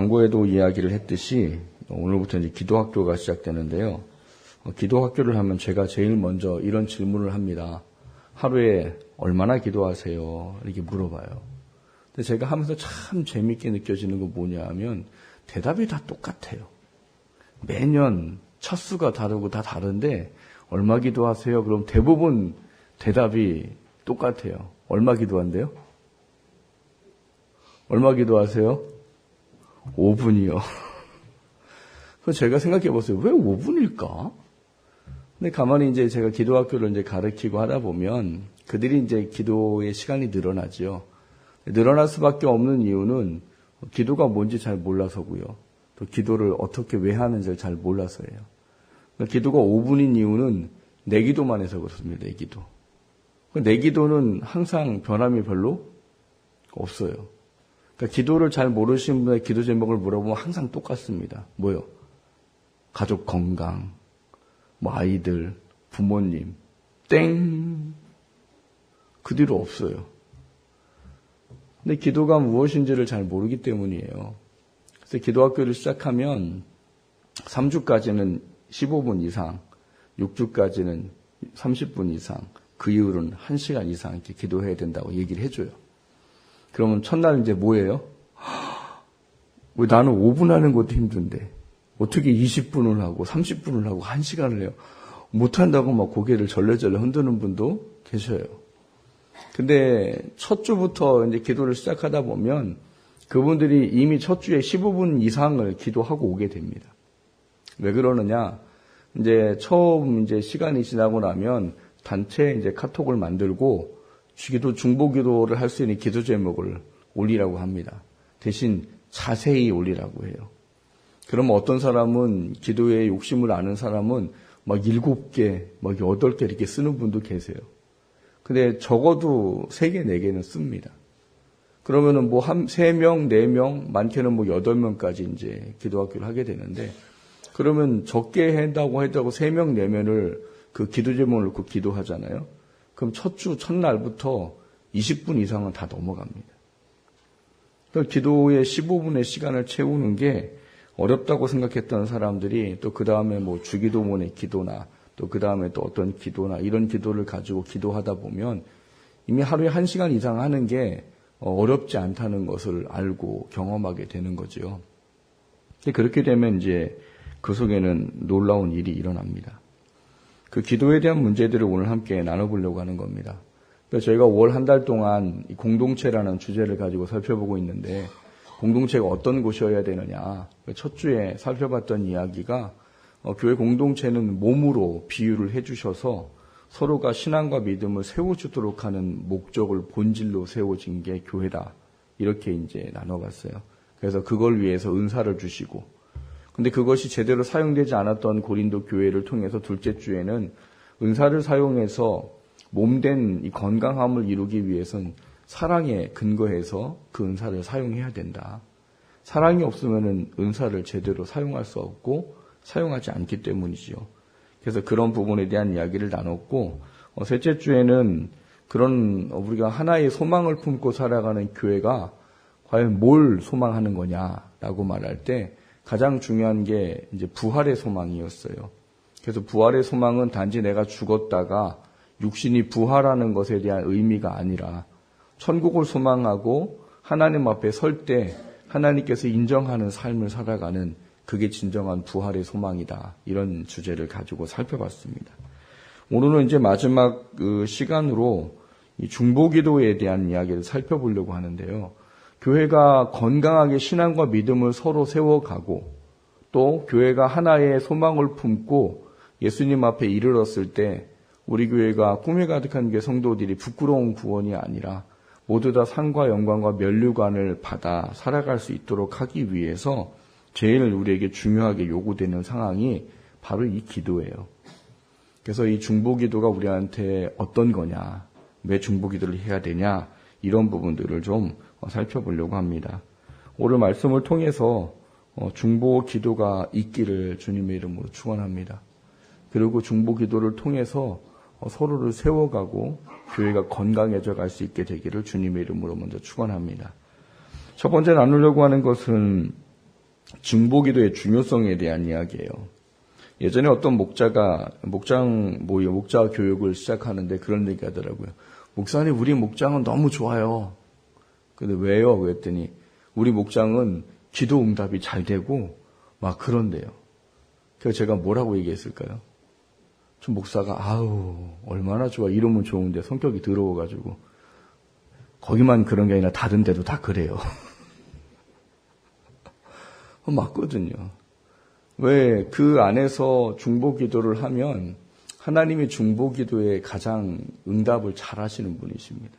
광고에도 이야기를 했듯이 오늘부터 이제 기도학교가 시작되는데요. 기도학교를 하면 제가 제일 먼저 이런 질문을 합니다. 하루에 얼마나 기도하세요? 이렇게 물어봐요. 근데 제가 하면서 참 재밌게 느껴지는 건 뭐냐 하면 대답이 다 똑같아요. 매년 첫 수가 다르고 다 다른데 얼마 기도하세요? 그럼 대부분 대답이 똑같아요. 얼마 기도한대요? 얼마 기도하세요? 5분이요. 그래서 제가 생각해 보세요. 왜 5분일까? 근데 가만히 이제 제가 기도학교를 이제 가르치고 하다 보면 그들이 이제 기도의 시간이 늘어나죠. 늘어날 수밖에 없는 이유는 기도가 뭔지 잘 몰라서고요. 또 기도를 어떻게 왜 하는지 잘 몰라서예요. 그러니까 기도가 5분인 이유는 내 기도만 해서 그렇습니다. 내 기도. 내 기도는 항상 변함이 별로 없어요. 그러니까 기도를 잘 모르시는 분의 기도 제목을 물어보면 항상 똑같습니다. 뭐요? 가족 건강, 뭐 아이들, 부모님, 땡. 그 뒤로 없어요. 근데 기도가 무엇인지를 잘 모르기 때문이에요. 그래서 기도학교를 시작하면 3주까지는 15분 이상, 6주까지는 30분 이상, 그 이후로는 1시간 이상 이렇게 기도해야 된다고 얘기를 해줘요. 그러면 첫날 이제 뭐예요? 왜 나는 5분 하는 것도 힘든데 어떻게 20분을 하고 30분을 하고 1시간을 해요? 못한다고 막 고개를 절레절레 흔드는 분도 계셔요. 근데 첫 주부터 이제 기도를 시작하다 보면 그분들이 이미 첫 주에 15분 이상을 기도하고 오게 됩니다. 왜 그러느냐? 이제 처음 이제 시간이 지나고 나면 단체 이제 카톡을 만들고 중보 기도를 할 수 있는 기도 제목을 올리라고 합니다. 대신 자세히 올리라고 해요. 그러면 어떤 사람은 기도에 욕심을 아는 사람은 막 7개, 막 8개 이렇게 쓰는 분도 계세요. 근데 적어도 3개, 4개는 씁니다. 그러면은 뭐 3명, 4명, 많게는 뭐 8명까지 이제 기도학교를 하게 되는데 그러면 적게 한다고 해도 3명, 4명을 그 기도 제목을 놓고 기도하잖아요. 그럼 첫 주, 첫날부터 20분 이상은 다 넘어갑니다. 그러니까 기도의 15분의 시간을 채우는 게 어렵다고 생각했던 사람들이 또 그 다음에 뭐 주기도문의 기도나 또 그 다음에 또 어떤 기도나 이런 기도를 가지고 기도하다 보면 이미 하루에 1시간 이상 하는 게 어렵지 않다는 것을 알고 경험하게 되는 거죠. 그렇게 되면 이제 그 속에는 놀라운 일이 일어납니다. 그 기도에 대한 문제들을 오늘 함께 나눠보려고 하는 겁니다. 그래서 저희가 월 한 달 동안 공동체라는 주제를 가지고 살펴보고 있는데 공동체가 어떤 곳이어야 되느냐. 첫 주에 살펴봤던 이야기가 교회 공동체는 몸으로 비유를 해주셔서 서로가 신앙과 믿음을 세워주도록 하는 목적을 본질로 세워진 게 교회다. 이렇게 이제 나눠봤어요. 그래서 그걸 위해서 은사를 주시고 근데 그것이 제대로 사용되지 않았던 고린도 교회를 통해서 둘째 주에는 은사를 사용해서 몸된 이 건강함을 이루기 위해서는 사랑에 근거해서 그 은사를 사용해야 된다. 사랑이 없으면 은사를 제대로 사용할 수 없고 사용하지 않기 때문이죠. 그래서 그런 부분에 대한 이야기를 나눴고 셋째 주에는 그런 우리가 하나의 소망을 품고 살아가는 교회가 과연 뭘 소망하는 거냐라고 말할 때 가장 중요한 게 이제 부활의 소망이었어요. 그래서 부활의 소망은 단지 내가 죽었다가 육신이 부활하는 것에 대한 의미가 아니라 천국을 소망하고 하나님 앞에 설 때 하나님께서 인정하는 삶을 살아가는 그게 진정한 부활의 소망이다. 이런 주제를 가지고 살펴봤습니다. 오늘은 이제 마지막 시간으로 이 중보기도에 대한 이야기를 살펴보려고 하는데요. 교회가 건강하게 신앙과 믿음을 서로 세워가고 또 교회가 하나의 소망을 품고 예수님 앞에 이르렀을 때 우리 교회가 꿈에 가득한 교회 성도들이 부끄러운 구원이 아니라 모두 다 상과 영광과 면류관을 받아 살아갈 수 있도록 하기 위해서 제일 우리에게 중요하게 요구되는 상황이 바로 이 기도예요. 그래서 이 중보기도가 우리한테 어떤 거냐, 왜 중보기도를 해야 되냐 이런 부분들을 좀 살펴보려고 합니다. 오늘 말씀을 통해서 중보 기도가 있기를 주님의 이름으로 축원합니다. 그리고 중보 기도를 통해서 서로를 세워가고 교회가 건강해져 갈 수 있게 되기를 주님의 이름으로 먼저 축원합니다. 첫 번째 나누려고 하는 것은 중보기도의 중요성에 대한 이야기예요. 예전에 어떤 목자 교육을 시작하는데 그런 얘기 하더라고요. 목사님, 우리 목장은 너무 좋아요. 근데 왜요? 그랬더니 우리 목장은 기도 응답이 잘 되고 막 그런데요. 그래서 제가 뭐라고 얘기했을까요? 좀 목사가 얼마나 좋아. 이러면 좋은데 성격이 더러워가지고 거기만 그런 게 아니라 다른 데도 다 그래요. 맞거든요. 왜 그 안에서 중보기도를 하면 하나님이 중보기도에 가장 응답을 잘 하시는 분이십니다.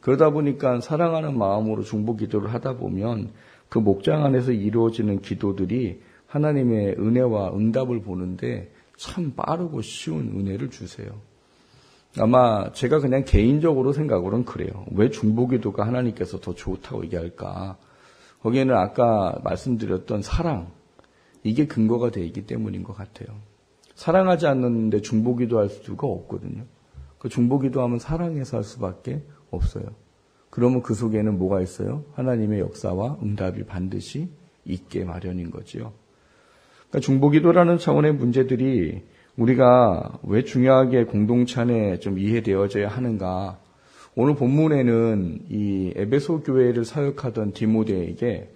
그러다 보니까 사랑하는 마음으로 중보기도를 하다 보면 그 목장 안에서 이루어지는 기도들이 하나님의 은혜와 응답을 보는데 참 빠르고 쉬운 은혜를 주세요. 아마 제가 그냥 개인적으로 생각으로는 그래요. 왜 중보기도가 하나님께서 더 좋다고 얘기할까? 거기에는 아까 말씀드렸던 사랑, 이게 근거가 되기 때문인 것 같아요. 사랑하지 않는데 중보기도 할 수가 없거든요. 그 중보기도 하면 사랑해서 할 수밖에 없어요. 그러면 그 속에는 뭐가 있어요? 하나님의 역사와 응답이 반드시 있게 마련인 거지요. 그러니까 중보기도라는 차원의 문제들이 우리가 왜 중요하게 공동체 안에 좀 이해되어져야 하는가? 오늘 본문에는 이 에베소 교회를 사역하던 디모데에게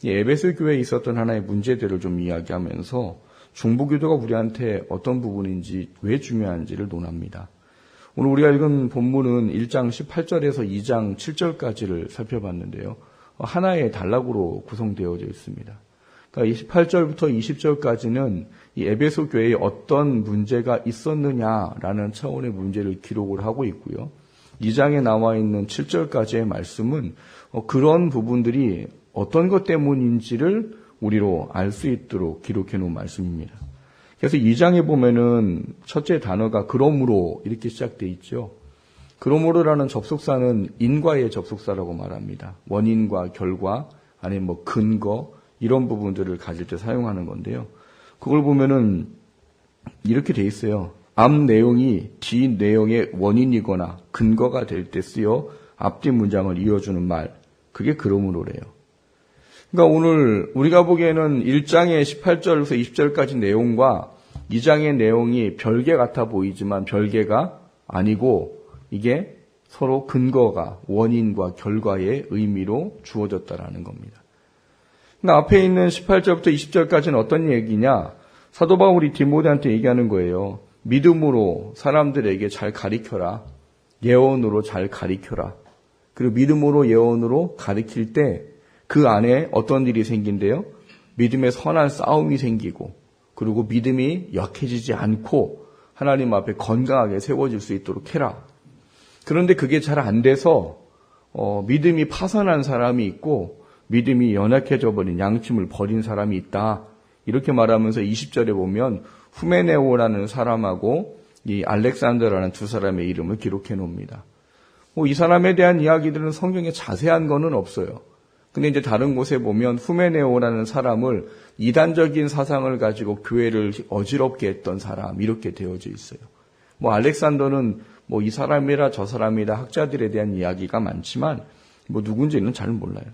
이 에베소 교회에 있었던 하나의 문제들을 좀 이야기하면서 중보기도가 우리한테 어떤 부분인지 왜 중요한지를 논합니다. 오늘 우리가 읽은 본문은 1장 18절에서 2장 7절까지를 살펴봤는데요. 하나의 단락으로 구성되어져 있습니다. 그러니까 28절부터 20절까지는 이 에베소 교회에 어떤 문제가 있었느냐라는 차원의 문제를 기록을 하고 있고요. 2장에 나와 있는 7절까지의 말씀은 그런 부분들이 어떤 것 때문인지를 우리로 알 수 있도록 기록해 놓은 말씀입니다. 그래서 2장에 보면은 첫째 단어가 그러므로 이렇게 시작되어 있죠. 그러므로라는 접속사는 인과의 접속사라고 말합니다. 원인과 결과, 아니면 뭐 근거, 이런 부분들을 가질 때 사용하는 건데요. 그걸 보면은 이렇게 돼 있어요. 앞 내용이 뒤 내용의 원인이거나 근거가 될 때 쓰여 앞뒤 문장을 이어주는 말, 그게 그러므로래요. 그러니까 오늘 우리가 보기에는 1장의 18절에서 20절까지 내용과 2장의 내용이 별개 같아 보이지만 별개가 아니고 이게 서로 근거가 원인과 결과의 의미로 주어졌다라는 겁니다. 그러니까 앞에 있는 18절부터 20절까지는 어떤 얘기냐? 사도 바울이 디모데한테 얘기하는 거예요. 믿음으로 사람들에게 잘 가르쳐라. 예언으로 잘 가르쳐라. 그리고 믿음으로 예언으로 가르칠 때 그 안에 어떤 일이 생긴대요? 믿음의 선한 싸움이 생기고 그리고 믿음이 약해지지 않고 하나님 앞에 건강하게 세워질 수 있도록 해라. 그런데 그게 잘 안 돼서 믿음이 파산한 사람이 있고 믿음이 연약해져 버린 양심을 버린 사람이 있다. 이렇게 말하면서 20절에 보면 후메네오라는 사람하고 이 알렉산더라는 두 사람의 이름을 기록해 놓습니다. 이 사람에 대한 이야기들은 성경에 자세한 거는 없어요. 근데 이제 다른 곳에 보면 후메네오라는 사람을 이단적인 사상을 가지고 교회를 어지럽게 했던 사람 이렇게 되어져 있어요. 알렉산더는 이 사람이라 저 사람이라 학자들에 대한 이야기가 많지만 누군지는 잘 몰라요.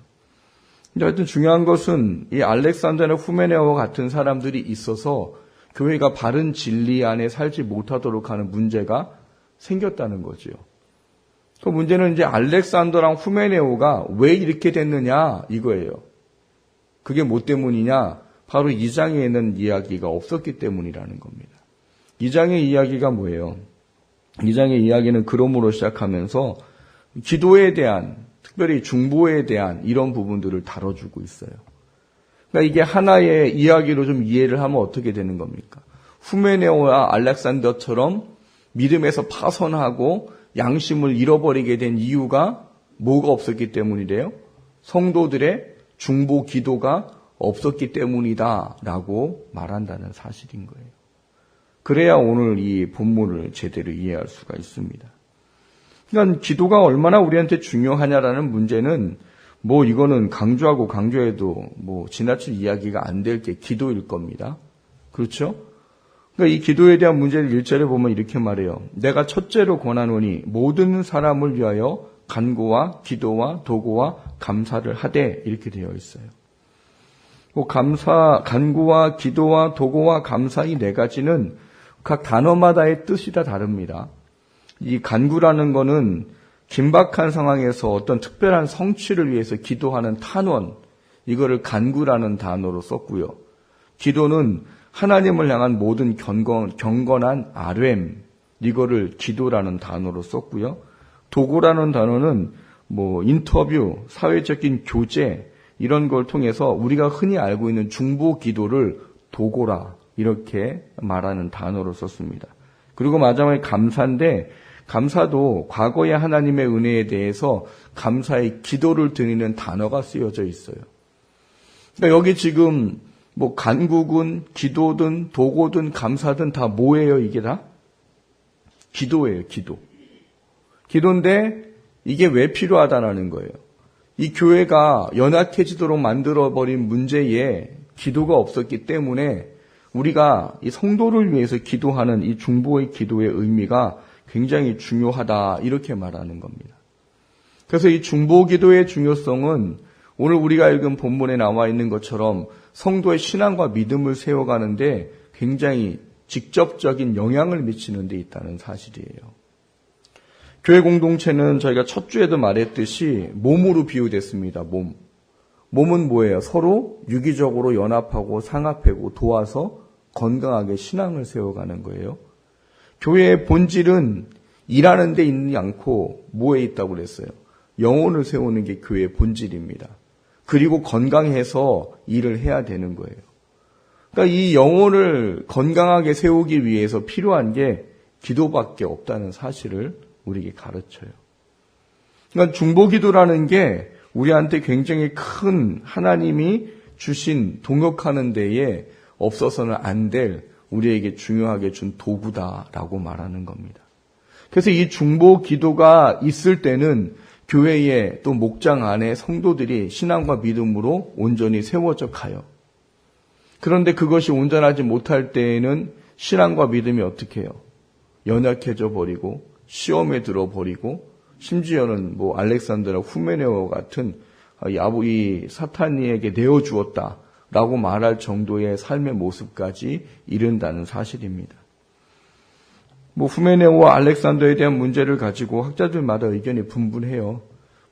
근데 하여튼 중요한 것은 이 알렉산더나 후메네오와 같은 사람들이 있어서 교회가 바른 진리 안에 살지 못하도록 하는 문제가 생겼다는 거죠. 그 문제는 이제 알렉산더랑 후메네오가 왜 이렇게 됐느냐 이거예요. 그게 뭐 때문이냐? 바로 2장에 있는 이야기가 없었기 때문이라는 겁니다. 2장의 이야기가 뭐예요? 2장의 이야기는 그러므로 시작하면서 기도에 대한, 특별히 중보에 대한 이런 부분들을 다뤄주고 있어요. 그러니까 이게 하나의 이야기로 좀 이해를 하면 어떻게 되는 겁니까? 후메네오와 알렉산더처럼 믿음에서 파선하고 양심을 잃어버리게 된 이유가 뭐가 없었기 때문이래요? 성도들의 중보 기도가 없었기 때문이다라고 말한다는 사실인 거예요. 그래야 오늘 이 본문을 제대로 이해할 수가 있습니다. 그러니까 기도가 얼마나 우리한테 중요하냐라는 문제는 이거는 강조하고 강조해도 지나칠 이야기가 안 될 게 기도일 겁니다. 그렇죠? 그러니까 이 기도에 대한 문제를 1절에 보면 이렇게 말해요. 내가 첫째로 권하노니 모든 사람을 위하여 간구와 기도와 도구와 감사를 하되 이렇게 되어 있어요. 간구와 기도와 도고와 감사 이 네 가지는 각 단어마다의 뜻이 다 다릅니다. 이 간구라는 거는 긴박한 상황에서 어떤 특별한 성취를 위해서 기도하는 탄원, 이거를 간구라는 단어로 썼고요. 기도는 하나님을 향한 모든 경건한 아뢰м, 이거를 기도라는 단어로 썼고요. 도고라는 단어는 인터뷰, 사회적인 교제 이런 걸 통해서 우리가 흔히 알고 있는 중보 기도를 도고라 이렇게 말하는 단어로 썼습니다. 그리고 마지막에 감사인데 감사도 과거의 하나님의 은혜에 대해서 감사의 기도를 드리는 단어가 쓰여져 있어요. 그러니까 여기 지금 간구든 기도든 도고든 감사든 다 뭐예요? 이게 다? 기도예요. 기도인데 이게 왜 필요하다는 거예요. 이 교회가 연약해지도록 만들어버린 문제에 기도가 없었기 때문에 우리가 이 성도를 위해서 기도하는 이 중보의 기도의 의미가 굉장히 중요하다 이렇게 말하는 겁니다. 그래서 이 중보 기도의 중요성은 오늘 우리가 읽은 본문에 나와 있는 것처럼 성도의 신앙과 믿음을 세워가는데 굉장히 직접적인 영향을 미치는 데 있다는 사실이에요. 교회 공동체는 저희가 첫 주에도 말했듯이 몸으로 비유됐습니다. 몸은 뭐예요? 서로 유기적으로 연합하고 상합하고 도와서 건강하게 신앙을 세워가는 거예요. 교회의 본질은 일하는 데 있지 않고 뭐에 있다고 그랬어요? 영혼을 세우는 게 교회의 본질입니다. 그리고 건강해서 일을 해야 되는 거예요. 그러니까 이 영혼을 건강하게 세우기 위해서 필요한 게 기도밖에 없다는 사실을 우리에게 가르쳐요. 그러니까 중보기도라는 게 우리한테 굉장히 큰 하나님이 주신 동역하는 데에 없어서는 안 될 우리에게 중요하게 준 도구다라고 말하는 겁니다. 그래서 이 중보기도가 있을 때는 교회에 또 목장 안에 성도들이 신앙과 믿음으로 온전히 세워져 가요. 그런데 그것이 온전하지 못할 때에는 신앙과 믿음이 어떻게 해요? 연약해져 버리고 시험에 들어버리고 심지어는 알렉산드라 후메네오 같은 이 사탄이에게 내어주었다라고 말할 정도의 삶의 모습까지 이른다는 사실입니다. 후메네오와 알렉산더에 대한 문제를 가지고 학자들마다 의견이 분분해요.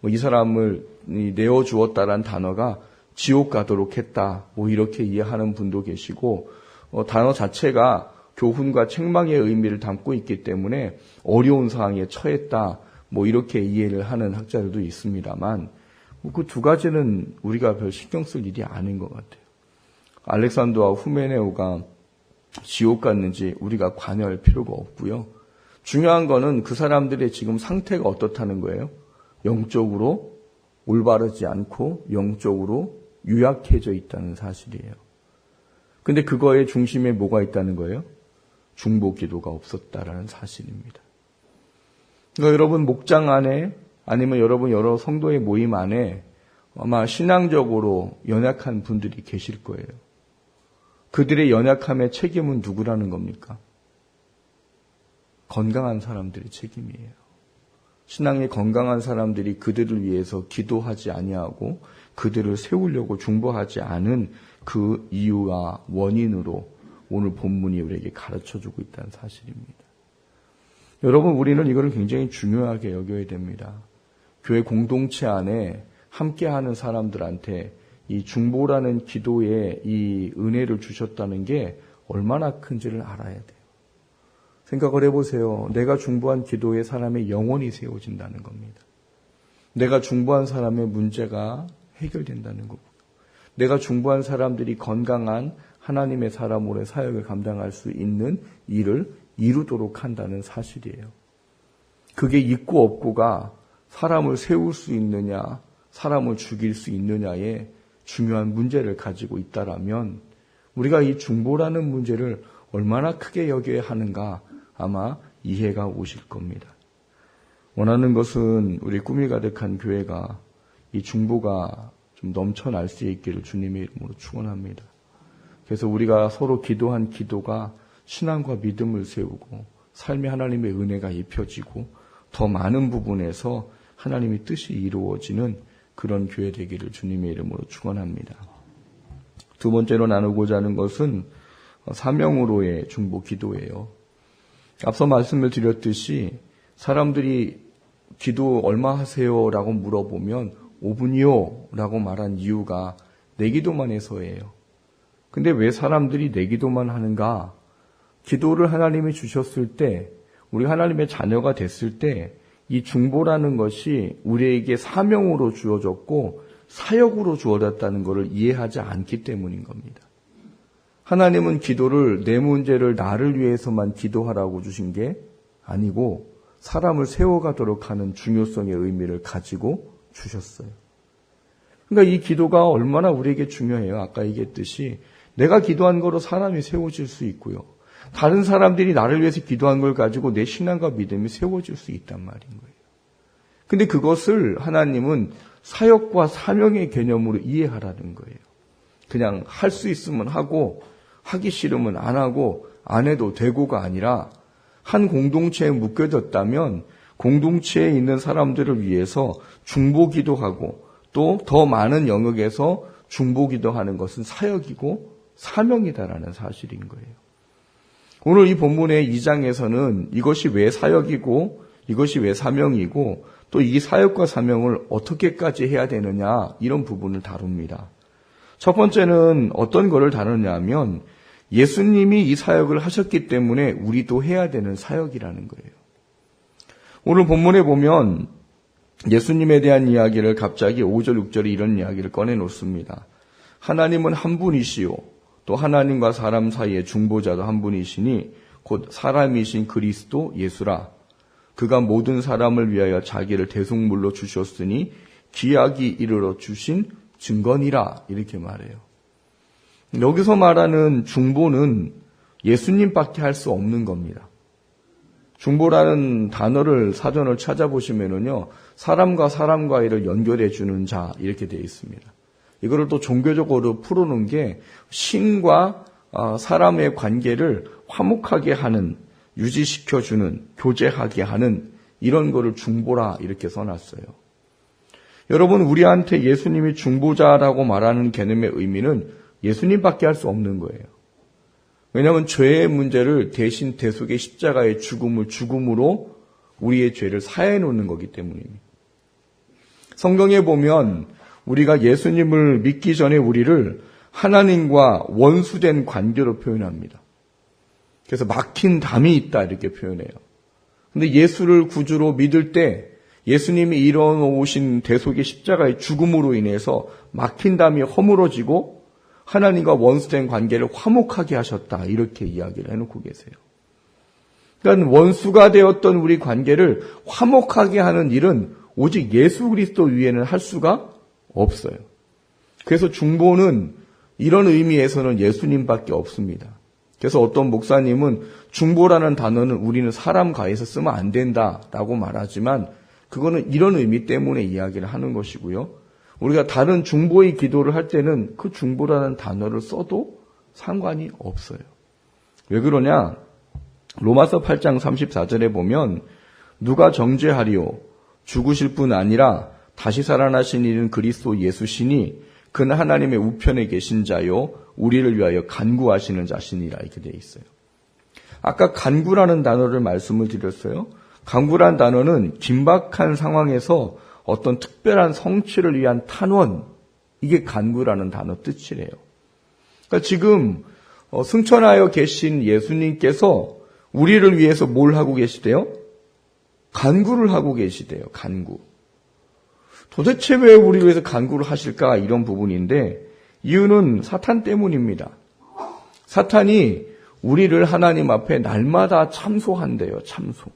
이 사람을 내어주었다라는 단어가 지옥 가도록 했다. 이렇게 이해하는 분도 계시고 단어 자체가 교훈과 책망의 의미를 담고 있기 때문에 어려운 상황에 처했다. 이렇게 이해를 하는 학자들도 있습니다만 그 두 가지는 우리가 별 신경 쓸 일이 아닌 것 같아요. 알렉산더와 후메네오가 지옥 갔는지 우리가 관여할 필요가 없고요. 중요한 거는 그 사람들의 지금 상태가 어떻다는 거예요. 영적으로 올바르지 않고 영적으로 유약해져 있다는 사실이에요. 근데 그거의 중심에 뭐가 있다는 거예요? 중보기도가 없었다라는 사실입니다. 그러니까 여러분 목장 안에 아니면 여러분 여러 성도의 모임 안에 아마 신앙적으로 연약한 분들이 계실 거예요. 그들의 연약함의 책임은 누구라는 겁니까? 건강한 사람들의 책임이에요. 신앙이 건강한 사람들이 그들을 위해서 기도하지 아니하고 그들을 세우려고 중보하지 않은 그 이유와 원인으로 오늘 본문이 우리에게 가르쳐주고 있다는 사실입니다. 여러분, 우리는 이거를 굉장히 중요하게 여겨야 됩니다. 교회 공동체 안에 함께하는 사람들한테 이 중보라는 기도에 이 은혜를 주셨다는 게 얼마나 큰지를 알아야 돼요. 생각을 해보세요. 내가 중보한 기도에 사람의 영혼이 세워진다는 겁니다. 내가 중보한 사람의 문제가 해결된다는 거고, 내가 중보한 사람들이 건강한 하나님의 사람으로의 사역을 감당할 수 있는 일을 이루도록 한다는 사실이에요. 그게 있고 없고가 사람을 세울 수 있느냐, 사람을 죽일 수 있느냐에 중요한 문제를 가지고 있다라면 우리가 이 중보라는 문제를 얼마나 크게 여겨야 하는가 아마 이해가 오실 겁니다. 원하는 것은 우리 꿈이 가득한 교회가 이 중보가 좀 넘쳐날 수 있기를 주님의 이름으로 축원합니다. 그래서 우리가 서로 기도한 기도가 신앙과 믿음을 세우고 삶의 하나님의 은혜가 입혀지고 더 많은 부분에서 하나님의 뜻이 이루어지는 그런 교회 되기를 주님의 이름으로 축원합니다. 두 번째로 나누고자 하는 것은 사명으로의 중보 기도예요. 앞서 말씀을 드렸듯이 사람들이 기도 얼마 하세요? 라고 물어보면 5분이요? 라고 말한 이유가 내 기도만 해서예요. 근데 왜 사람들이 내 기도만 하는가? 기도를 하나님이 주셨을 때, 우리 하나님의 자녀가 됐을 때 이 중보라는 것이 우리에게 사명으로 주어졌고 사역으로 주어졌다는 것을 이해하지 않기 때문인 겁니다. 하나님은 기도를 내 문제를 나를 위해서만 기도하라고 주신 게 아니고 사람을 세워가도록 하는 중요성의 의미를 가지고 주셨어요. 그러니까 이 기도가 얼마나 우리에게 중요해요. 아까 얘기했듯이 내가 기도한 거로 사람이 세워질 수 있고요. 다른 사람들이 나를 위해서 기도한 걸 가지고 내 신앙과 믿음이 세워질 수 있단 말인 거예요. 근데 그것을 하나님은 사역과 사명의 개념으로 이해하라는 거예요. 그냥 할 수 있으면 하고 하기 싫으면 안 하고 안 해도 되고가 아니라 한 공동체에 묶여졌다면 공동체에 있는 사람들을 위해서 중보기도하고 또 더 많은 영역에서 중보기도하는 것은 사역이고 사명이다라는 사실인 거예요. 오늘 이 본문의 2장에서는 이것이 왜 사역이고 이것이 왜 사명이고 또 이 사역과 사명을 어떻게까지 해야 되느냐 이런 부분을 다룹니다. 첫 번째는 어떤 거를 다루냐 하면 예수님이 이 사역을 하셨기 때문에 우리도 해야 되는 사역이라는 거예요. 오늘 본문에 보면 예수님에 대한 이야기를 갑자기 5절, 6절에 이런 이야기를 꺼내놓습니다. 하나님은 한 분이시요 또 하나님과 사람 사이의 중보자도 한 분이시니 곧 사람이신 그리스도 예수라. 그가 모든 사람을 위하여 자기를 대속물로 주셨으니 기약이 이르러 주신 증거니라 이렇게 말해요. 여기서 말하는 중보는 예수님밖에 할 수 없는 겁니다. 중보라는 단어를 사전을 찾아보시면은요, 사람과 사람과를 연결해 주는 자 이렇게 되어 있습니다. 이거를 또 종교적으로 풀어놓은 게 신과 사람의 관계를 화목하게 하는, 유지시켜주는, 교제하게 하는 이런 거를 중보라 이렇게 써놨어요. 여러분, 우리한테 예수님이 중보자라고 말하는 개념의 의미는 예수님밖에 할 수 없는 거예요. 왜냐하면 죄의 문제를 대신 대속의 십자가의 죽음으로 우리의 죄를 사해 놓는 거기 때문입니다. 성경에 보면 우리가 예수님을 믿기 전에 우리를 하나님과 원수된 관계로 표현합니다. 그래서 막힌 담이 있다 이렇게 표현해요. 근데 예수를 구주로 믿을 때 예수님이 이뤄놓으신 대속의 십자가의 죽음으로 인해서 막힌 담이 허물어지고 하나님과 원수된 관계를 화목하게 하셨다 이렇게 이야기를 해놓고 계세요. 그러니까 원수가 되었던 우리 관계를 화목하게 하는 일은 오직 예수 그리스도 위에는 할 수가 없어요. 그래서 중보는 이런 의미에서는 예수님밖에 없습니다. 그래서 어떤 목사님은 중보라는 단어는 우리는 사람 가에서 쓰면 안 된다라고 말하지만 그거는 이런 의미 때문에 이야기를 하는 것이고요. 우리가 다른 중보의 기도를 할 때는 그 중보라는 단어를 써도 상관이 없어요. 왜 그러냐? 로마서 8장 34절에 보면 누가 정죄하리요? 죽으실 뿐 아니라 다시 살아나신 이는 그리스도 예수시니 그는 하나님의 우편에 계신 자요 우리를 위하여 간구하시는 자시니라 이렇게 되어 있어요. 아까 간구라는 단어를 말씀을 드렸어요. 간구라는 단어는 긴박한 상황에서 어떤 특별한 성취를 위한 탄원, 이게 간구라는 단어 뜻이래요. 그러니까 지금 승천하여 계신 예수님께서 우리를 위해서 뭘 하고 계시대요? 간구를 하고 계시대요. 간구. 도대체 왜 우리를 위해서 간구를 하실까? 이런 부분인데 이유는 사탄 때문입니다. 사탄이 우리를 하나님 앞에 날마다 참소한대요. 참소.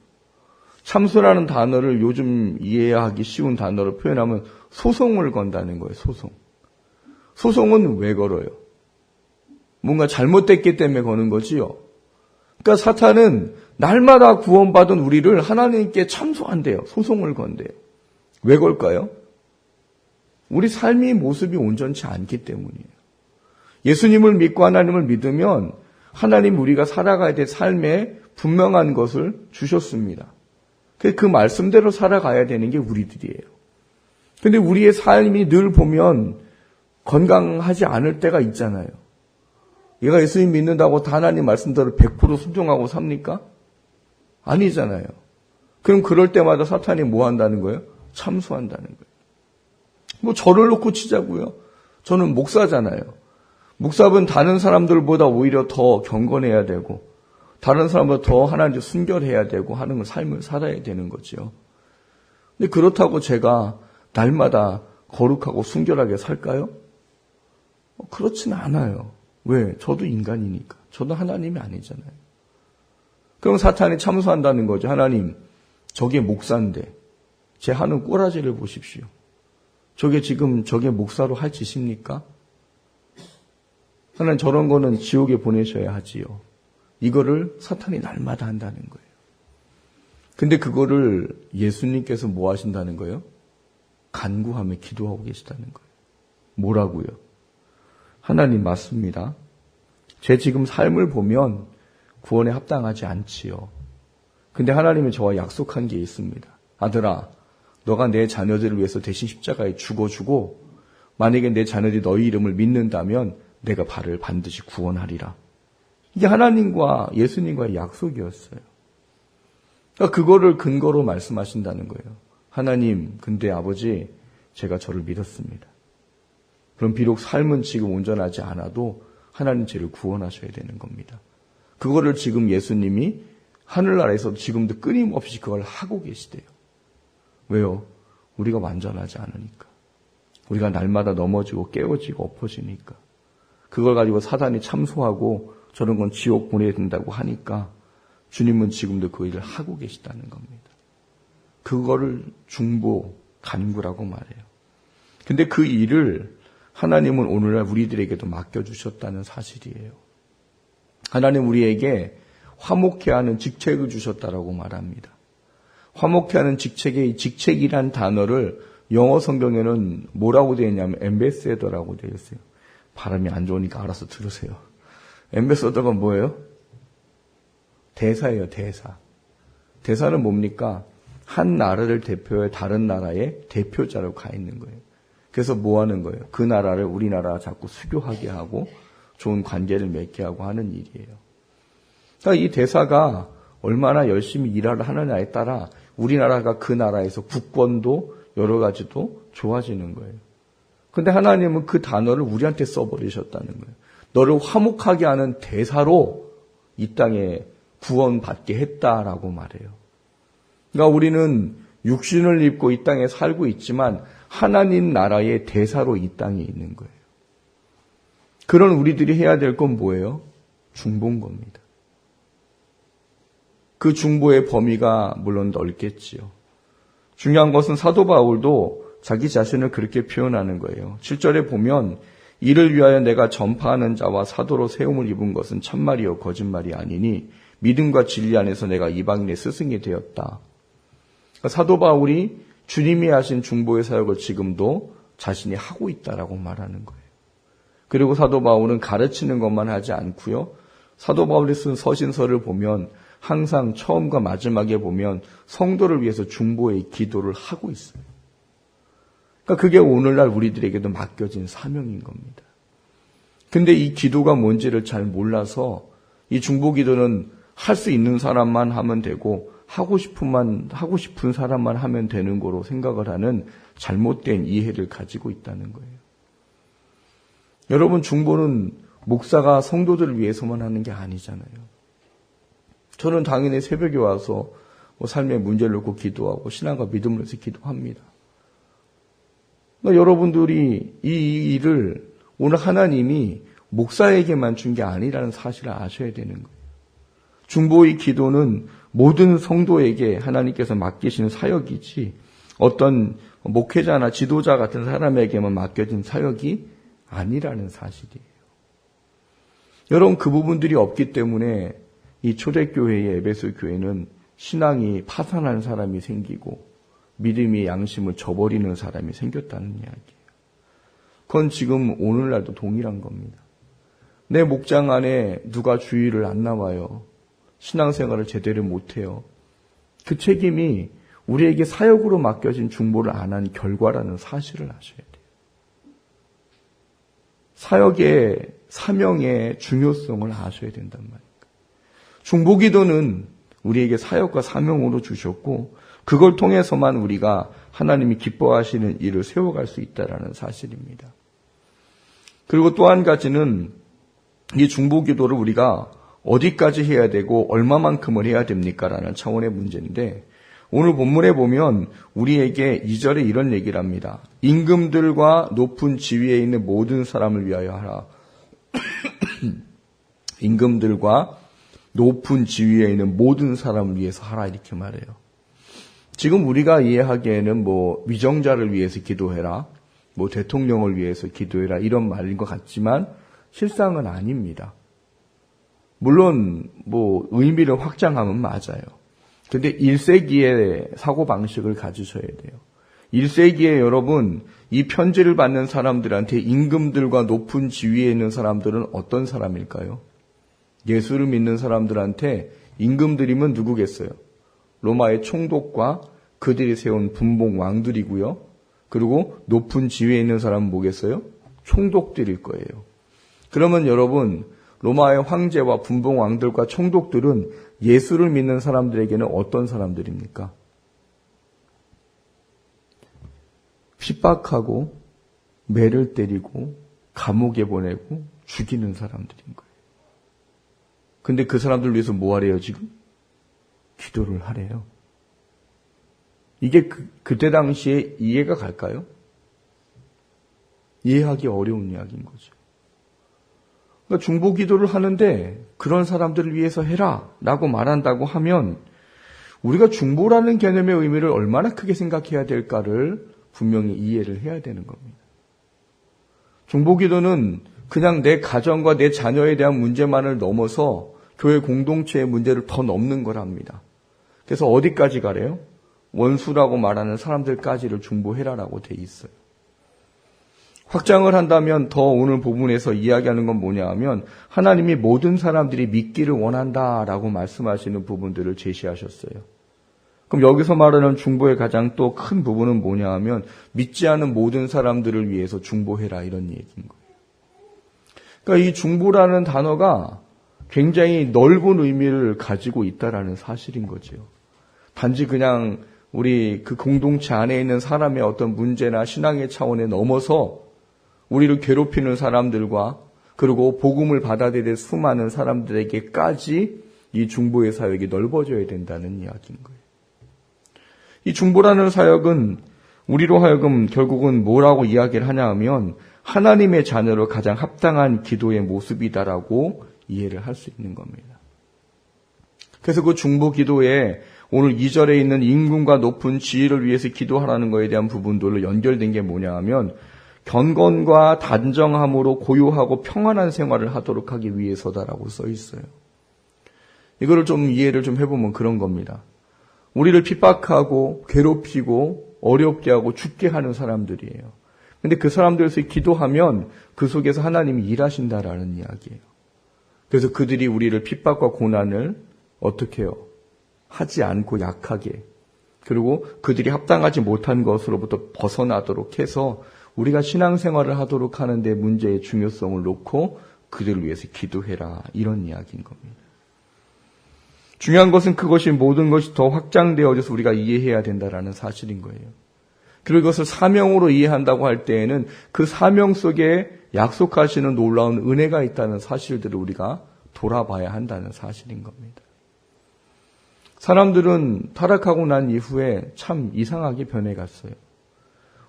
참소라는 단어를 요즘 이해하기 쉬운 단어로 표현하면 소송을 건다는 거예요. 소송. 소송은 왜 걸어요? 뭔가 잘못됐기 때문에 거는 거지요. 그러니까 사탄은 날마다 구원받은 우리를 하나님께 참소한대요. 소송을 건대요. 왜 걸까요? 우리 삶의 모습이 온전치 않기 때문이에요. 예수님을 믿고 하나님을 믿으면 하나님 우리가 살아가야 될 삶에 분명한 것을 주셨습니다. 그 말씀대로 살아가야 되는 게 우리들이에요. 근데 우리의 삶이 늘 보면 건강하지 않을 때가 있잖아요. 얘가 예수님 믿는다고 다 하나님 말씀대로 100% 순종하고 삽니까? 아니잖아요. 그럼 그럴 때마다 사탄이 뭐 한다는 거예요? 참소한다는 거예요. 뭐 저를 놓고 치자고요. 저는 목사잖아요. 목사분 다른 사람들보다 오히려 더 경건해야 되고 다른 사람보다 더 하나님 순결해야 되고 하는 삶을 살아야 되는 거죠. 근데 그렇다고 제가 날마다 거룩하고 순결하게 살까요? 그렇지는 않아요. 왜? 저도 인간이니까. 저도 하나님이 아니잖아요. 그럼 사탄이 참소한다는 거죠. 하나님, 저게 목사인데 제 하는 꼬라지를 보십시오. 저게 목사로 할 짓입니까? 하나님, 저런 거는 지옥에 보내셔야 하지요. 이거를 사탄이 날마다 한다는 거예요. 근데 그거를 예수님께서 뭐 하신다는 거예요? 간구하며 기도하고 계시다는 거예요. 뭐라고요? 하나님, 맞습니다. 제 지금 삶을 보면 구원에 합당하지 않지요. 근데 하나님이 저와 약속한 게 있습니다. 아들아, 너가 내 자녀들을 위해서 대신 십자가에 죽어주고 만약에 내 자녀들이 너희 이름을 믿는다면 내가 발을 반드시 구원하리라. 이게 하나님과 예수님과의 약속이었어요. 그러니까 그거를 근거로 말씀하신다는 거예요. 하나님, 근데 아버지, 제가 저를 믿었습니다. 그럼 비록 삶은 지금 온전하지 않아도 하나님 저를 구원하셔야 되는 겁니다. 그거를 지금 예수님이 하늘나라에서 지금도 끊임없이 그걸 하고 계시대요. 왜요? 우리가 완전하지 않으니까. 우리가 날마다 넘어지고 깨어지고 엎어지니까. 그걸 가지고 사단이 참소하고 저런 건 지옥 보내야 된다고 하니까 주님은 지금도 그 일을 하고 계시다는 겁니다. 그거를 중보, 간구라고 말해요. 근데 그 일을 하나님은 오늘날 우리들에게도 맡겨주셨다는 사실이에요. 하나님 우리에게 화목케 하는 직책을 주셨다라고 말합니다. 화목케 하는 직책의 이 직책이란 단어를 영어 성경에는 뭐라고 되어 있냐면 엠베세더라고 되어 있어요. 발음이 안 좋으니까 알아서 들으세요. 엠베서더가 뭐예요? 대사예요, 대사. 대사는 뭡니까? 한 나라를 대표해 다른 나라의 대표자로 가 있는 거예요. 그래서 뭐 하는 거예요? 그 나라를 우리나라가 자꾸 수교하게 하고 좋은 관계를 맺게 하고 하는 일이에요. 그러니까 이 대사가 얼마나 열심히 일을 하느냐에 따라 우리나라가 그 나라에서 국권도 여러 가지도 좋아지는 거예요. 근데 하나님은 그 단어를 우리한테 써버리셨다는 거예요. 너를 화목하게 하는 대사로 이 땅에 구원받게 했다라고 말해요. 그러니까 우리는 육신을 입고 이 땅에 살고 있지만 하나님 나라의 대사로 이 땅에 있는 거예요. 그런 우리들이 해야 될 건 뭐예요? 중보인 겁니다. 그 중보의 범위가 물론 넓겠지요. 중요한 것은 사도 바울도 자기 자신을 그렇게 표현하는 거예요. 7절에 보면 이를 위하여 내가 전파하는 자와 사도로 세움을 입은 것은 참말이요 거짓말이 아니니 믿음과 진리 안에서 내가 이방인의 스승이 되었다. 그러니까 사도 바울이 주님이 하신 중보의 사역을 지금도 자신이 하고 있다라고 말하는 거예요. 그리고 사도 바울은 가르치는 것만 하지 않고요. 사도 바울이 쓴 서신서를 보면 항상 처음과 마지막에 보면 성도를 위해서 중보의 기도를 하고 있어요. 그러니까 그게 오늘날 우리들에게도 맡겨진 사명인 겁니다. 근데 이 기도가 뭔지를 잘 몰라서 이 중보 기도는 할 수 있는 사람만 하면 되고 하고 싶은 사람만 하면 되는 거로 생각을 하는 잘못된 이해를 가지고 있다는 거예요. 여러분, 중보는 목사가 성도들을 위해서만 하는 게 아니잖아요. 저는 당연히 새벽에 와서 삶의 문제를 놓고 기도하고 신앙과 믿음을 해서 기도합니다. 그러니까 여러분들이 이 일을 오늘 하나님이 목사에게만 준 게 아니라는 사실을 아셔야 되는 거예요. 중보의 기도는 모든 성도에게 하나님께서 맡기시는 사역이지 어떤 목회자나 지도자 같은 사람에게만 맡겨진 사역이 아니라는 사실이에요. 여러분, 그 부분들이 없기 때문에 이 초대교회의 에베소 교회는 신앙이 파산한 사람이 생기고 믿음이 양심을 저버리는 사람이 생겼다는 이야기예요. 그건 지금 오늘날도 동일한 겁니다. 내 목장 안에 누가 주일을 안 나와요. 신앙생활을 제대로 못해요. 그 책임이 우리에게 사역으로 맡겨진 중보를 안 한 결과라는 사실을 아셔야 돼요. 사역의 사명의 중요성을 아셔야 된단 말입니다. 중보기도는 우리에게 사역과 사명으로 주셨고 그걸 통해서만 우리가 하나님이 기뻐하시는 일을 세워갈 수 있다는 사실입니다. 그리고 또 한 가지는 이 중보기도를 우리가 어디까지 해야 되고 얼마만큼을 해야 됩니까? 라는 차원의 문제인데 오늘 본문에 보면 우리에게 2절에 이런 얘기를 합니다. 임금들과 높은 지위에 있는 모든 사람을 위하여 하라. 임금들과 높은 지위에 있는 모든 사람을 위해서 하라 이렇게 말해요. 지금 우리가 이해하기에는 위정자를 위해서 기도해라, 대통령을 위해서 기도해라 이런 말인 것 같지만 실상은 아닙니다. 물론 의미를 확장하면 맞아요. 근데 1세기의 사고방식을 가지셔야 돼요. 1세기에 여러분 이 편지를 받는 사람들한테 임금들과 높은 지위에 있는 사람들은 어떤 사람일까요? 예수를 믿는 사람들한테 임금들이면 누구겠어요? 로마의 총독과 그들이 세운 분봉 왕들이고요. 그리고 높은 지위에 있는 사람은 뭐겠어요? 총독들일 거예요. 그러면 여러분 로마의 황제와 분봉 왕들과 총독들은 예수를 믿는 사람들에게는 어떤 사람들입니까? 핍박하고 매를 때리고 감옥에 보내고 죽이는 사람들인 거예요. 근데 그 사람들 위해서 뭐 하래요 지금? 기도를 하래요. 이게 그때 당시에 이해가 갈까요? 이해하기 어려운 이야기인 거죠. 그러니까 중보기도를 하는데 그런 사람들을 위해서 해라 라고 말한다고 하면 우리가 중보라는 개념의 의미를 얼마나 크게 생각해야 될까를 분명히 이해를 해야 되는 겁니다. 중보기도는 그냥 내 가정과 내 자녀에 대한 문제만을 넘어서 교회 공동체의 문제를 더 넘는 거랍니다. 그래서 어디까지 가래요? 원수라고 말하는 사람들까지를 중보해라라고 돼 있어요. 확장을 한다면 더 오늘 부분에서 이야기하는 건 뭐냐 하면 하나님이 모든 사람들이 믿기를 원한다라고 말씀하시는 부분들을 제시하셨어요. 그럼 여기서 말하는 중보의 가장 또 큰 부분은 뭐냐 하면 믿지 않은 모든 사람들을 위해서 중보해라 이런 얘기인 거예요. 그러니까 이 중보라는 단어가 굉장히 넓은 의미를 가지고 있다라는 사실인 거죠. 단지 그냥 우리 그 공동체 안에 있는 사람의 어떤 문제나 신앙의 차원에 넘어서 우리를 괴롭히는 사람들과 그리고 복음을 받아들일 수많은 사람들에게까지 이 중보의 사역이 넓어져야 된다는 이야기인 거예요. 이 중보라는 사역은 우리로 하여금 결국은 뭐라고 이야기를 하냐 하면 하나님의 자녀로 가장 합당한 기도의 모습이다라고 이해를 할 수 있는 겁니다. 그래서 그 중보 기도에 오늘 2절에 있는 임금과 높은 지위를 위해서 기도하라는 것에 대한 부분들로 연결된 게 뭐냐 하면 경건과 단정함으로 고요하고 평안한 생활을 하도록 하기 위해서다라고 써 있어요. 이거를 좀 이해를 좀 해보면 그런 겁니다. 우리를 핍박하고 괴롭히고 어렵게 하고 죽게 하는 사람들이에요. 근데 그 사람들에서 기도하면 그 속에서 하나님이 일하신다라는 이야기예요. 그래서 그들이 우리를 핍박과 고난을 어떻게 해요? 하지 않고 약하게 그리고 그들이 합당하지 못한 것으로부터 벗어나도록 해서 우리가 신앙생활을 하도록 하는데 문제의 중요성을 놓고 그들을 위해서 기도해라 이런 이야기인 겁니다. 중요한 것은 그것이 모든 것이 더 확장되어져서 우리가 이해해야 된다라는 사실인 거예요. 그리고 이것을 사명으로 이해한다고 할 때에는 그 사명 속에 약속하시는 놀라운 은혜가 있다는 사실들을 우리가 돌아봐야 한다는 사실인 겁니다. 사람들은 타락하고 난 이후에 참 이상하게 변해갔어요.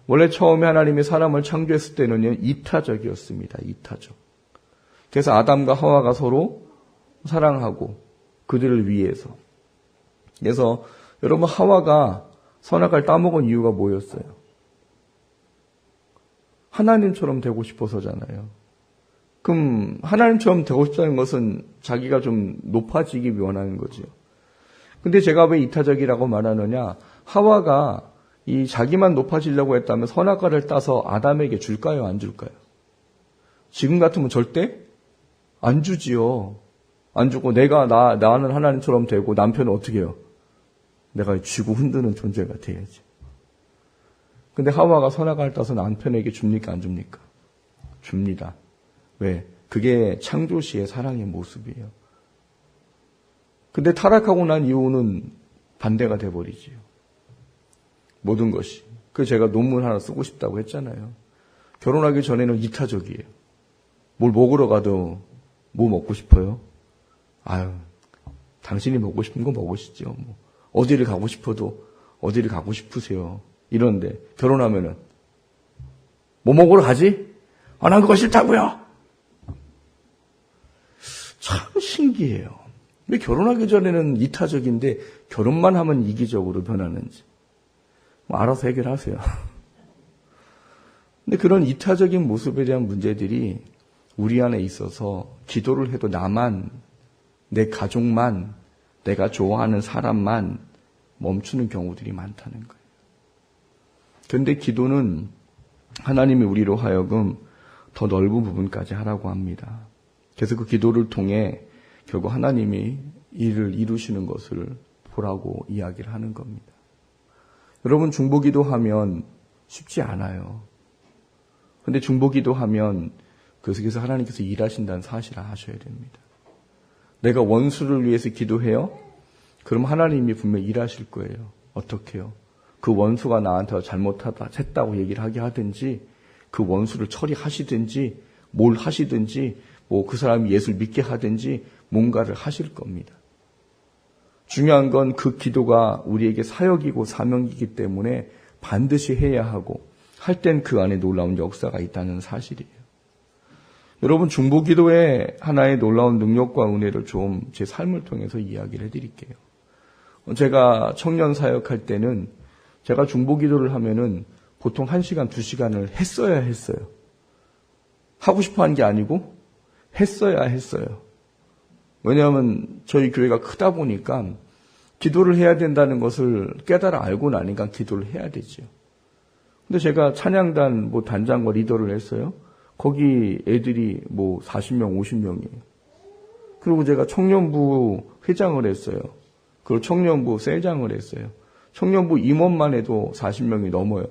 원래 처음에 하나님이 사람을 창조했을 때는요, 이타적이었습니다. 이타적. 그래서 아담과 하와가 서로 사랑하고 그들을 위해서. 그래서 여러분 하와가 선악을 따먹은 이유가 뭐였어요? 하나님처럼 되고 싶어서잖아요. 그럼 하나님처럼 되고 싶다는 것은 자기가 좀 높아지기 원하는 거죠. 근데 제가 왜 이타적이라고 말하느냐? 하와가 이 자기만 높아지려고 했다면 선악과를 따서 아담에게 줄까요? 안 줄까요? 지금 같으면 절대 안 주지요. 안 주고 나는 하나님처럼 되고 남편은 어떻게 해요? 내가 쥐고 흔드는 존재가 돼야지. 근데 하와가 선악과를 따서 남편에게 줍니까? 안 줍니까? 줍니다. 왜? 그게 창조시의 사랑의 모습이에요. 근데 타락하고 난 이후는 반대가 돼버리지요. 모든 것이. 그래서 제가 논문 하나 쓰고 싶다고 했잖아요. 결혼하기 전에는 이타적이에요. 뭘 먹으러 가도 뭐 먹고 싶어요? 아유, 당신이 먹고 싶은 거 먹으시죠. 뭐. 어디를 가고 싶어도 어디를 가고 싶으세요. 이런데 결혼하면은 뭐 먹으러 가지? 아, 난 그거 싫다고요. 참 신기해요. 왜 결혼하기 전에는 이타적인데 결혼만 하면 이기적으로 변하는지. 뭐 알아서 해결하세요. 근데 그런 이타적인 모습에 대한 문제들이 우리 안에 있어서 기도를 해도 나만, 내 가족만, 내가 좋아하는 사람만 멈추는 경우들이 많다는 거예요. 그런데 기도는 하나님이 우리로 하여금 더 넓은 부분까지 하라고 합니다. 그래서 그 기도를 통해 결국 하나님이 일을 이루시는 것을 보라고 이야기를 하는 겁니다. 여러분, 중보기도 하면 쉽지 않아요. 그런데 중보기도 하면 그 속에서 하나님께서 일하신다는 사실을 아셔야 됩니다. 내가 원수를 위해서 기도해요? 그럼 하나님이 분명히 일하실 거예요. 어떻게요? 그 원수가 나한테 잘못하다 했다고 얘기를 하게 하든지, 그 원수를 처리하시든지, 뭘 하시든지, 뭐 그 사람이 예수를 믿게 하든지 뭔가를 하실 겁니다. 중요한 건 그 기도가 우리에게 사역이고 사명이기 때문에 반드시 해야 하고, 할 땐 그 안에 놀라운 역사가 있다는 사실이에요. 여러분, 중보기도의 하나의 놀라운 능력과 은혜를 좀 제 삶을 통해서 이야기를 해드릴게요. 제가 청년 사역할 때는 제가 중보기도를 하면은 보통 1시간, 2시간을 했어야 했어요. 하고 싶어 한 게 아니고 했어야 했어요. 왜냐하면 저희 교회가 크다 보니까 기도를 해야 된다는 것을 깨달아 알고 나니까 기도를 해야 되죠. 근데 제가 찬양단 뭐 단장과 리더를 했어요. 거기 애들이 뭐 40명, 50명이에요. 그리고 제가 청년부 회장을 했어요. 그리고 청년부 셀장을 했어요. 청년부 임원만 해도 40명이 넘어요.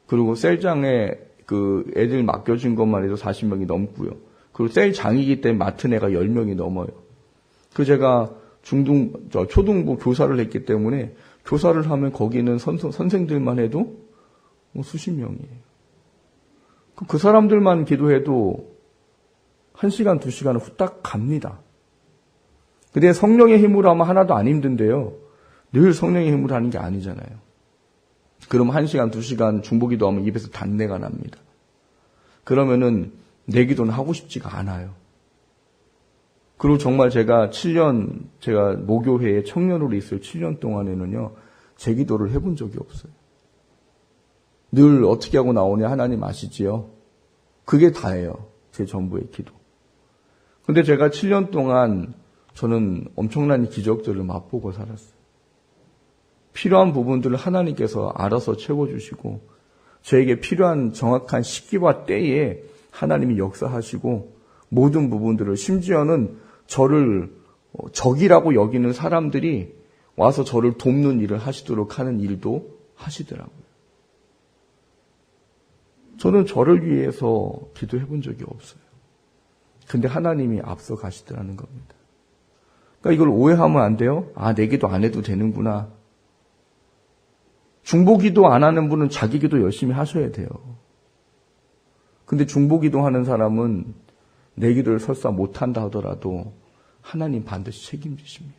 그리고 셀장에 그 애들 맡겨준 것만 해도 40명이 넘고요. 그리고 셀장이기 때문에 맡은 애가 10명이 넘어요. 그 제가 초등부 교사를 했기 때문에 교사를 하면 거기는 선생들만 해도 뭐 수십 명이에요. 그 사람들만 기도해도 1시간, 2시간은 후딱 갑니다. 근데 성령의 힘으로 하면 하나도 안 힘든데요. 늘 성령의 힘으로 하는 게 아니잖아요. 그럼 1시간, 2시간 중보기도 하면 입에서 단내가 납니다. 그러면은 내 기도는 하고 싶지가 않아요. 그리고 정말 제가 모교회에 청년으로 있을 7년 동안에는요, 제 기도를 해본 적이 없어요. 늘 어떻게 하고 나오냐 하나님 아시지요? 그게 다예요. 제 전부의 기도. 근데 제가 7년 동안 저는 엄청난 기적들을 맛보고 살았어요. 필요한 부분들을 하나님께서 알아서 채워주시고 저에게 필요한 정확한 시기와 때에 하나님이 역사하시고 모든 부분들을 심지어는 저를 적이라고 여기는 사람들이 와서 저를 돕는 일을 하시도록 하는 일도 하시더라고요. 저는 저를 위해서 기도해 본 적이 없어요. 근데 하나님이 앞서 가시더라는 겁니다. 그러니까 이걸 오해하면 안 돼요. 아, 내 기도 안 해도 되는구나. 중보기도 안 하는 분은 자기 기도 열심히 하셔야 돼요. 근데 중보기도 하는 사람은 내 기도를 설사 못한다 하더라도 하나님 반드시 책임지십니다.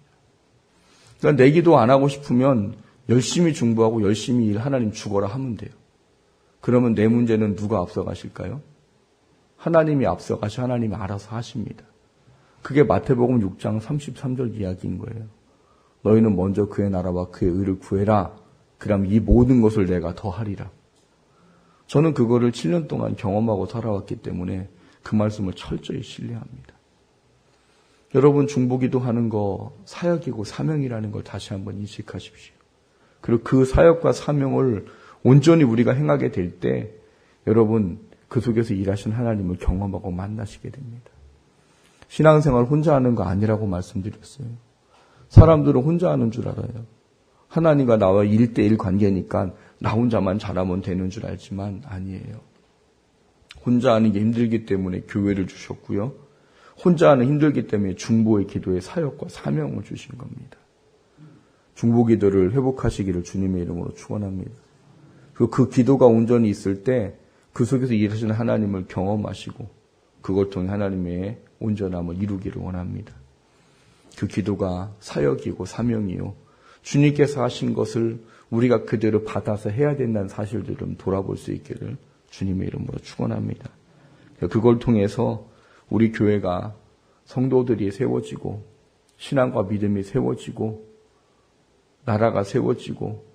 그러니까 내 기도 안 하고 싶으면 열심히 중보하고 열심히 일 하나님 죽어라 하면 돼요. 그러면 내 문제는 누가 앞서가실까요? 하나님이 앞서가시 하나님이 알아서 하십니다. 그게 마태복음 6장 33절 이야기인 거예요. 너희는 먼저 그의 나라와 그의 의를 구해라. 그럼 이 모든 것을 내가 더하리라. 저는 그거를 7년 동안 경험하고 살아왔기 때문에 그 말씀을 철저히 신뢰합니다. 여러분, 중보기도 하는 거 사역이고 사명이라는 걸 다시 한번 인식하십시오. 그리고 그 사역과 사명을 온전히 우리가 행하게 될 때 여러분 그 속에서 일하신 하나님을 경험하고 만나시게 됩니다. 신앙생활 혼자 하는 거 아니라고 말씀드렸어요. 사람들은 혼자 하는 줄 알아요. 하나님과 나와 1대1 관계니까 나 혼자만 잘하면 되는 줄 알지만 아니에요. 혼자 하는 게 힘들기 때문에 교회를 주셨고요. 혼자 하는 힘들기 때문에 중보의 기도의 사역과 사명을 주신 겁니다. 중보 기도를 회복하시기를 주님의 이름으로 축원합니다. 그 기도가 온전히 있을 때 그 속에서 일하시는 하나님을 경험하시고 그걸 통해 하나님의 온전함을 이루기를 원합니다. 그 기도가 사역이고 사명이요. 주님께서 하신 것을 우리가 그대로 받아서 해야 된다는 사실들을 좀 돌아볼 수 있기를 주님의 이름으로 축원합니다. 그걸 통해서 우리 교회가 성도들이 세워지고 신앙과 믿음이 세워지고 나라가 세워지고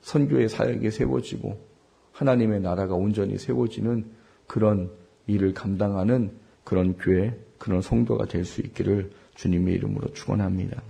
선교의 사역이 세워지고 하나님의 나라가 온전히 세워지는 그런 일을 감당하는 그런 교회, 그런 성도가 될 수 있기를 주님의 이름으로 축원합니다.